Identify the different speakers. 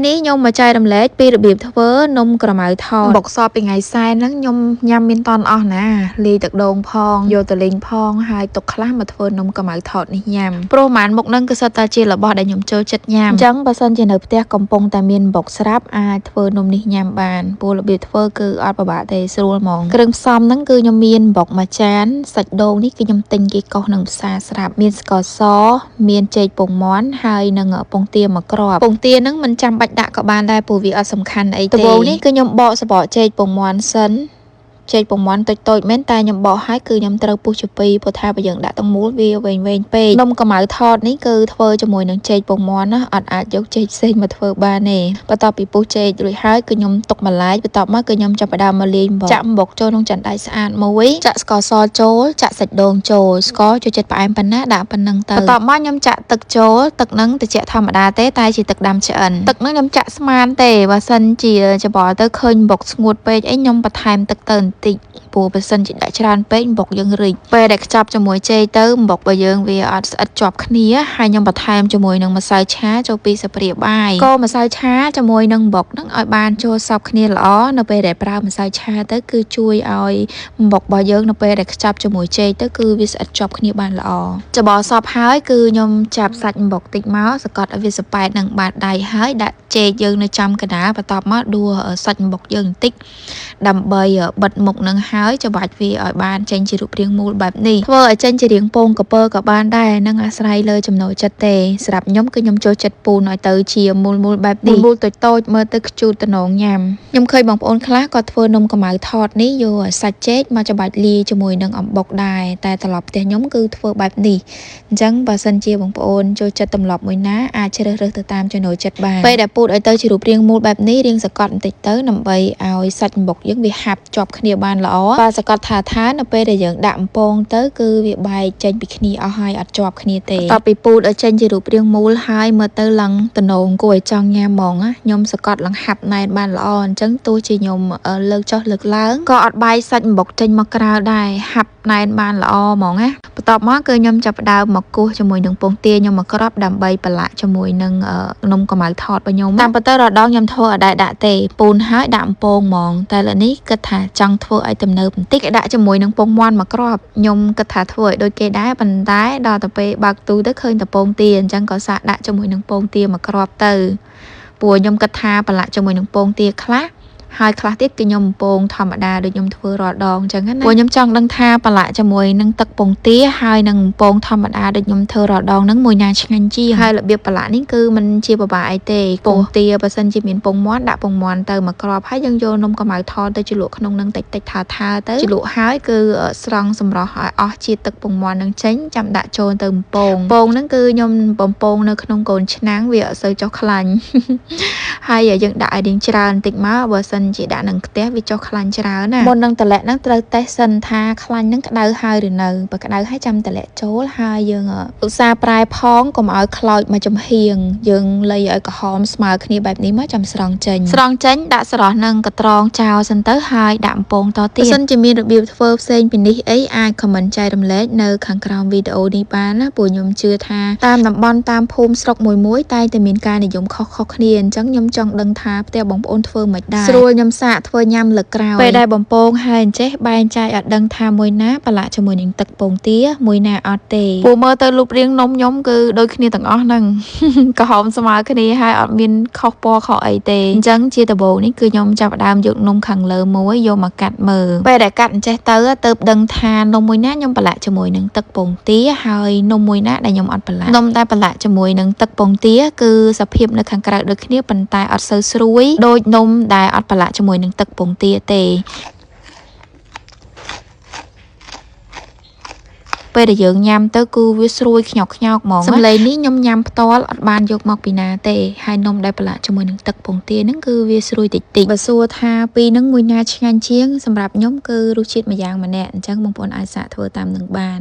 Speaker 1: នេះខ្ញុំមកចែករំលែកពីរបៀបធ្វើនំក្រម៉ៅថតបុកសពពីថ្ងៃសែនហ្នឹងខ្ញុំញ៉ាំមានតន់អស់ណាលាយទឹកដូងផងយកទៅលេងផងហើយទុកខ្លះមកធ្វើនំក្រម៉ៅថតនេះញ៉ាំព្រោះម៉ានមុខហ្នឹងគឺសុទ្ធតែជារបស់ដែលខ្ញុំចូលចិត្តញ៉ាំអញ្ចឹងបើសិនជានៅផ្ទះកំពុងតែមានបុកស្រាប់អាចធ្វើនំនេះញ៉ាំបានព្រោះរបៀបធ្វើគឺអត់ពិបាកទេស្រួលហ្មងគ្រឿងផ្សំហ្នឹងគឺខ្ញុំមានបុកមួយចានសាច់ដូងនេះគឺខ្ញុំទិញគេកោសនឹងផ្សារស្រាប់មានស្ករសមានចេកពងមាន់ហើយនឹងពងទាមួយគ្រាប់ពងទាហ្នឹងមិនចាំបាច់ដាក់ក៏បានដែរព្រោះវាអត់សំខាន់អីទេដំបូងនេះគឺខ្ញុំបកសបកចេកពងមាន់សិនចេកពងមាន់តូចៗមែនតែខ្ញុំបកឲ្យគឺខ្ញុំត្រូវពុះជាពីរព្រោះថាបើយើងដាក់ទាំងមូលវាវែងពេកនំក្រម៉ៅថតនេះគឺធ្វើជាមួយនឹងចេកពងមាន់ណាអត់អាចយកចេកផ្សេងមកធ្វើបានទេបន្ទាប់ពីពុះចេករួចហើយគឺខ្ញុំទុកបន្លែបន្ទាប់មកគឺខ្ញុំចាប់ផ្ដើមមកលាយចាក់អំបុកចូលក្នុងចានដែកស្អាតមួយចាក់ស្ករសចូលចាក់សាច់ដូងចូលស្ករចូលចិត្តផ្អែមប៉ុណ្ណាដាក់ប៉ុណ្ណឹងទៅបន្ទាប់មកខ្ញុំចាក់ទឹកចូលទឹកហ្នឹងត្រជាក់ធម្មតាទេតែជាទឹកដាំឆ្អិនទឹកហ្នឹងខ្ញុំចាក់ស្មានទេបើសិនជាច្បល់ទៅឃើញបុកស្ងួតពេកអីខ្ញុំបន្ថែមទឹកទៅបន្តិចព្រោះបើសិនជាដាក់ច្រើនពេកបុកយើងរីកពេលដែលខ្ចប់ជាមួយចេកទៅបុករបស់យើងវាអត់ស្អិតជាប់គ្នាហើយខ្ញុំបន្ថែមជាមួយនឹងម្សៅឆាចូលពីស្ព្រាបាយកូរម្សៅឆាជាមួយនឹងបុកហ្នឹងឲ្យបានចូលសព្វគ្នាល្អនៅពេលដែលប្រើម្សៅឆាទៅគឺជួយឲ្យបុករបស់យើងនៅពេលដែលខ្ចប់ជាមួយចេកទៅគឺវាស្អិតជាប់គ្នាបានល្អច្បល់សព្វហើយគឺខ្ញុំចាប់សាច់បុកតិចមកសកត់ឲ្យវាសប៉ែតនឹងបាតដៃហើយដាក់ចេកយើងនៅចំកណ្ដាលបន្ទាប់មកដួសសាច់បុកយើងបន្តិចដើម្បីបិទមុខនឹងហើយច្បាច់វាឲ្យបានចេញជារូបរាងមូលបែបនេះធ្វើឲ្យចេញជារាងពងក្រពើក៏បានដែរនឹងអាស្រ័យលើចំណូលចិត្តទេសម្រាប់ខ្ញុំគឺខ្ញុំចូលចិត្តពូនឲ្យទៅជាមូលបែបនេះមូលតូចមើលទៅខ្ជូតតំណងញ៉ាំខ្ញុំឃើញបងប្អូនខ្លះក៏ធ្វើនំក្រម៉ៅថតនេះយកសាច់ចេកមកច្បាច់លាយជាមួយនឹងអំបុកដែរតែត្រឡប់ផ្ទះខ្ញុំគឺធ្វើបែបនេះអញ្ចឹងបើសិនជាបងប្អូនចូលចិត្តទម្លាប់មួយណាអាចជ្រើសរើសទៅតាមចំណូលចិត្តបានពេលដែលពូតឲ្យទៅជារូបរាងមូលបែបនេះរាងសកត់បន្តិចទៅដើម្បីឲ្យសាច់អំបុកយើងវាហាប់ជាប់គ្នាបានល្អបើសកត់ថានៅពេលដែលយើងដាក់អំពងទៅគឺវាបែកចេញពីគ្នាអស់ហើយអត់ជាប់គ្នាទេតពីពូតឲ្យចេញជារូបរាងមូលហើយមើលទៅឡើងតំណងគួរឲ្យចង់ញ៉ាំហ្មងណាខ្ញុំសកត់ឡើងហាប់ណែនបានល្អអញ្ចឹងទោះជាខ្ញុំលើកចុះលើកឡើងក៏អត់បែកសាច់អំបុកចេញមកក្រៅដែរហាប់ណែនបានល្អហ្មងណាបន្ទាប់មកគឺខ្ញុំចាប់ផ្ដើមមកគោះជាមួយនឹងពងទាខ្ញុំមកក្របដើម្បីប្រឡាក់ជាមួយនឹងនំក្រម៉ៅថតរបស់ខ្ញុំតាមពិតទៅរដងខ្ញុំធ្វើអត់ដែរដាក់ទេពូនហើយដាក់អំពងហ្មងតែឥឡូវនេះគិតថាចង់ធ្វើឲ្យទំនើបបន្តិចដាក់ជាមួយនឹងពងមាន់មកក្របខ្ញុំគិតថាធ្វើឲ្យដូចគេដែរប៉ុន្តែដល់ទៅពេលបើកទូទៅឃើញតែពងទាអញ្ចឹងក៏សាកដាក់ជាមួយនឹងពងទាមកក្របទៅព្រោះខ្ញុំគិតថាប្រឡាក់ជាមួយនឹងពងទាខ្លះហើយខ្លះទៀតគឺខ្ញុំពងធម្មតាដូចខ្ញុំធ្វើរាល់ដងអញ្ចឹងណាព្រោះខ្ញុំចង់ដឹងថាប្រឡាក់ជាមួយនឹងទឹកពងទាហើយនឹងពងធម្មតាដូចខ្ញុំធ្វើរាល់ដងហ្នឹងមួយណាឆ្ងាញ់ជាងហើយរបៀបប្រឡាក់នេះគឺมันជាពិបាកអីទេពងទាបើសិនជាមានពងមាន់ដាក់ពងមាន់ទៅមកក្របហើយយើងយកនំក្រម៉ៅថតទៅជ្រលក់ក្នុងនឹងតិចថាទៅជ្រលក់ហើយគឺស្រង់សម្រស់ឲ្យអស់ជាតិទឹកពងមាន់នឹងចេញចាំដាក់ចូលទៅពងហ្នឹងគឺខ្ញុំបំពងនៅក្នុងកូនឆ្នាំងវាអត់សូវចុះខ្លាញ់ហើយយើងដាក់ឲ្យរៀងច្រើនបន្តិចមកបើសិនជាដាក់នឹងខ្ទះវាចុះខ្លាញ់ច្រើនណាមុននឹងតម្លាក់ហ្នឹងត្រូវតេស្តសិនថាខ្លាញ់ហ្នឹងក្តៅហើយឬនៅបើក្តៅហើយចាំតម្លាក់ចូលហើយយើងឧស្សាហ៍ប្រែផងកុំឲ្យខ្លោចមកចំហៀងយើងលៃឲ្យក្រហមស្មើគ្នាបែបនេះមកចាំស្រង់ចេញដាក់ស្រស់នឹងកត្រងចោលសិនទៅហើយដាក់អំពងតទៀតបើសិនជាមានរបៀបធ្វើផ្សេងពីនេះអីអាចខមមិនចែករំលែកនៅខាងក្រោមវីដេអូនេះបានណាព្រោះខ្ញុំជឿថាតាមតំបន់តាមភូមិស្រុកមួយតែតែមានការនិយមខុសគ្នាអញ្ចឹងខ្ញុំចង់ដឹងថាផ្ទះបងប្អូនធ្វើមិនដែរស្រួលខ្ញុំសាកធ្វើញ៉ាំលើក្រោយពេលដែលបំពងហើយអញ្ចេះបែងចែកអត់ដឹងថាមួយណាប្រឡាក់ជាមួយនឹងទឹកពងទាមួយណាអត់ទេព្រោះមើលទៅរូបរាងនំខ្ញុំគឺដូចគ្នាទាំងអស់ហ្នឹងក្រហមស្មើគ្នាហើយអត់មានខុសពណ៌ខុសអីទេអញ្ចឹងជាដំបូងនេះគឺខ្ញុំចាប់ផ្ដើមយកនំខាងលើមួយយកមកកាត់មើលពេលដែលកាត់អញ្ចេះទៅដឹងថានំមួយណាខ្ញុំប្រឡាក់ជាមួយនឹងទឹកពងទាហើយនំមួយណាដែលខ្ញុំអត់ប្រឡាក់នំដែលប្រឡាក់ជាមួយនឹងទឹកពងទាគឺសភាពនៅខាងក្រៅដូចគ្នាប៉ុន្តែអត់សូវស្រួយដូចនំដែលអត់ប្រឡាក់ជាមួយនឹងទឹកពងទាទេពេលដែលយើងញ៉ាំទៅគឺវាស្រួយខ្ញោកហ្មងសម្លេងនេះខ្ញុំញ៉ាំផ្ទាល់អត់បានយកមកពីណាទេហើយនំដែលប្រឡាក់ជាមួយនឹងទឹកពងទាហ្នឹងគឺវាស្រួយតិចបើសួរថាពីហ្នឹងមួយណាឆ្ងាញ់ជាងសម្រាប់ខ្ញុំគឺរសជាតិម្យ៉ាងម្នាក់អញ្ចឹងបងប្អូនអាចសាកធ្វើតាមនឹងបាន